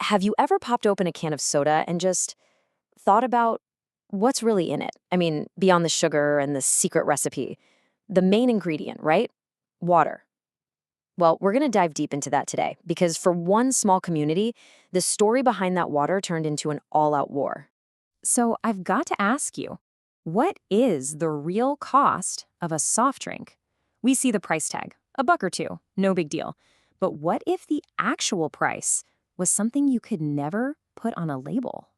Have you ever popped open a can of soda and just thought about what's really in it? I mean, beyond the sugar and the secret recipe. The main ingredient, right? Water. Well, we're going to dive deep into that today because for one small community, the story behind that water turned into an all-out war. So I've got to ask you, what is the real cost of a soft drink? We see the price tag, a buck or two, no big deal. But what if the actual price was something you could never put on a label?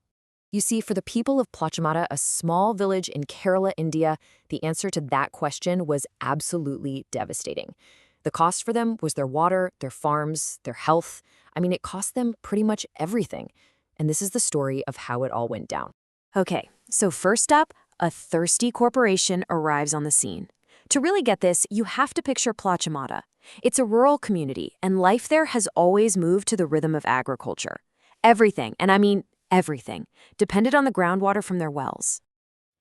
You see, for the people of Plachamata, a small village in Kerala, India, the answer to that question was absolutely devastating. The cost for them was their water, their farms, their health. I mean, it cost them pretty much everything. And this is the story of how it all went down. Okay, so first up, a thirsty corporation arrives on the scene. To really get this, you have to picture Plachamata. It's a rural community, and life there has always moved to the rhythm of agriculture. Everything, and I mean everything, depended on the groundwater from their wells.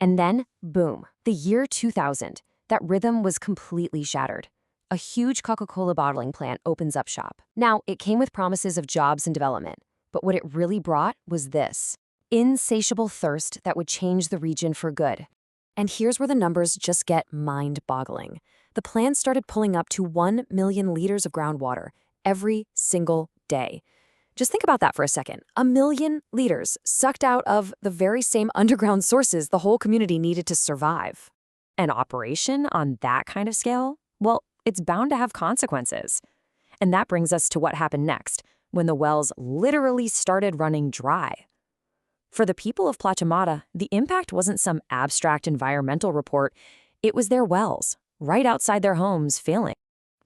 And then, boom, the year 2000, that rhythm was completely shattered. A huge Coca-Cola bottling plant opens up shop. Now, it came with promises of jobs and development, but what it really brought was this: insatiable thirst that would change the region for good. And here's where the numbers just get mind-boggling. The plant started pulling up to 1 million liters of groundwater every single day. Just think about that for a second. 1 million liters sucked out of the very same underground sources the whole community needed to survive. An operation on that kind of scale? Well, it's bound to have consequences. And that brings us to what happened next, when the wells literally started running dry. For the people of Plachamata, the impact wasn't some abstract environmental report. It was their wells, right outside their homes, failing.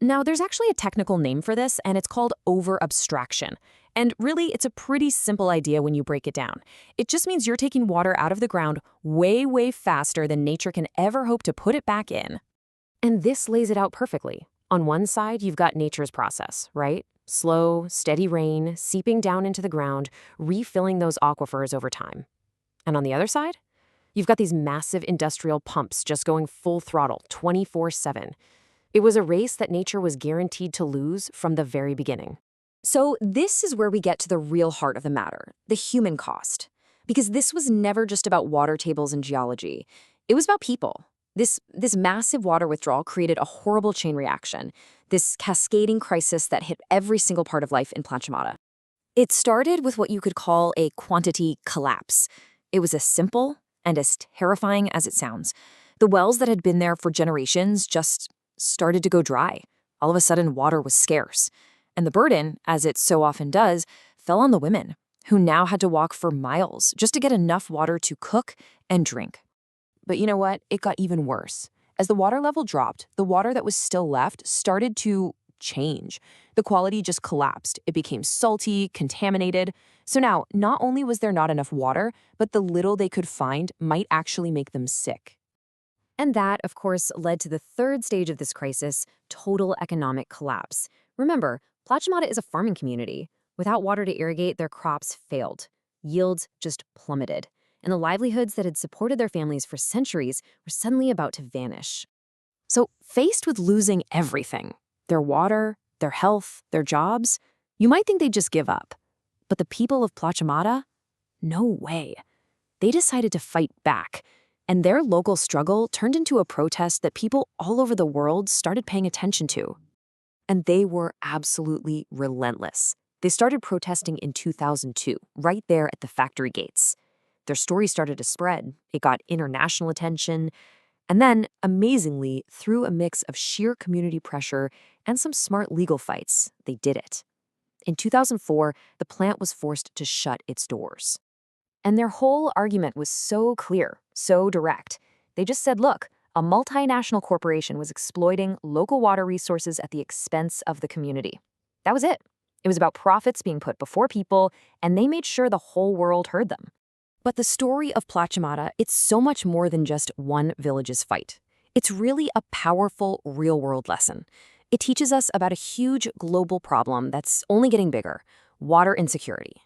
Now, there's actually a technical name for this, and it's called over-abstraction. And really, it's a pretty simple idea when you break it down. It just means you're taking water out of the ground way, way faster than nature can ever hope to put it back in. And this lays it out perfectly. On one side, you've got nature's process, right? Slow, steady rain seeping down into the ground, refilling those aquifers over time. And on the other side, you've got these massive industrial pumps just going full throttle, 24/7. It was a race that nature was guaranteed to lose from the very beginning. So this is where we get to the real heart of the matter, the human cost. Because this was never just about water tables and geology. It was about people. This massive water withdrawal created a horrible chain reaction, this cascading crisis that hit every single part of life in Plachamata. It started with what you could call a quantity collapse. It was as simple and as terrifying as it sounds. The wells that had been there for generations just started to go dry. All of a sudden, water was scarce. And the burden, as it so often does, fell on the women, who now had to walk for miles just to get enough water to cook and drink. But you know what? It got even worse. As the water level dropped, the water that was still left started to change. The quality just collapsed. It became salty, contaminated. So now, not only was there not enough water, but the little they could find might actually make them sick. And that, of course, led to the third stage of this crisis, total economic collapse. Remember, Plachamata is a farming community. Without water to irrigate, their crops failed. Yields just plummeted. And the livelihoods that had supported their families for centuries were suddenly about to vanish. So, faced with losing everything, their water, their health, their jobs, you might think they'd just give up. But the people of Plachamata? No way. They decided to fight back, and their local struggle turned into a protest that people all over the world started paying attention to. And they were absolutely relentless. They started protesting in 2002, right there at the factory gates. Their story started to spread. It got international attention. And then, amazingly, through a mix of sheer community pressure and some smart legal fights, they did it. In 2004, the plant was forced to shut its doors. And their whole argument was so clear, so direct. They just said, look, a multinational corporation was exploiting local water resources at the expense of the community. That was it. It was about profits being put before people, and they made sure the whole world heard them. But the story of Plachamata, it's so much more than just one village's fight. It's really a powerful, real-world lesson. It teaches us about a huge global problem that's only getting bigger: water insecurity.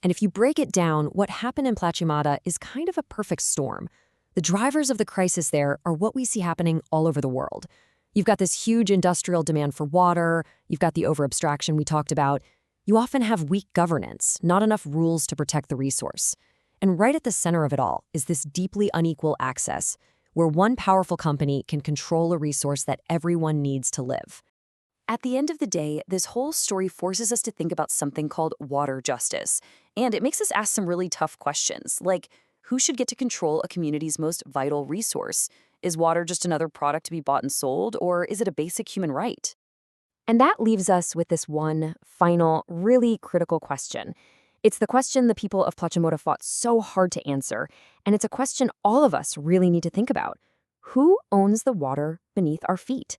And if you break it down, what happened in Plachamata is kind of a perfect storm. The drivers of the crisis there are what we see happening all over the world. You've got this huge industrial demand for water, you've got the over-abstraction we talked about, You often have weak governance, not enough rules to protect the resource. And right at the center of it all is this deeply unequal access, where one powerful company can control a resource that everyone needs to live. At the end of the day, this whole story forces us to think about something called water justice. And it makes us ask some really tough questions, like who should get to control a community's most vital resource? Is water just another product to be bought and sold, or is it a basic human right? And that leaves us with this one final, really critical question. It's the question the people of Pachimoda fought so hard to answer, and it's a question all of us really need to think about. Who owns the water beneath our feet?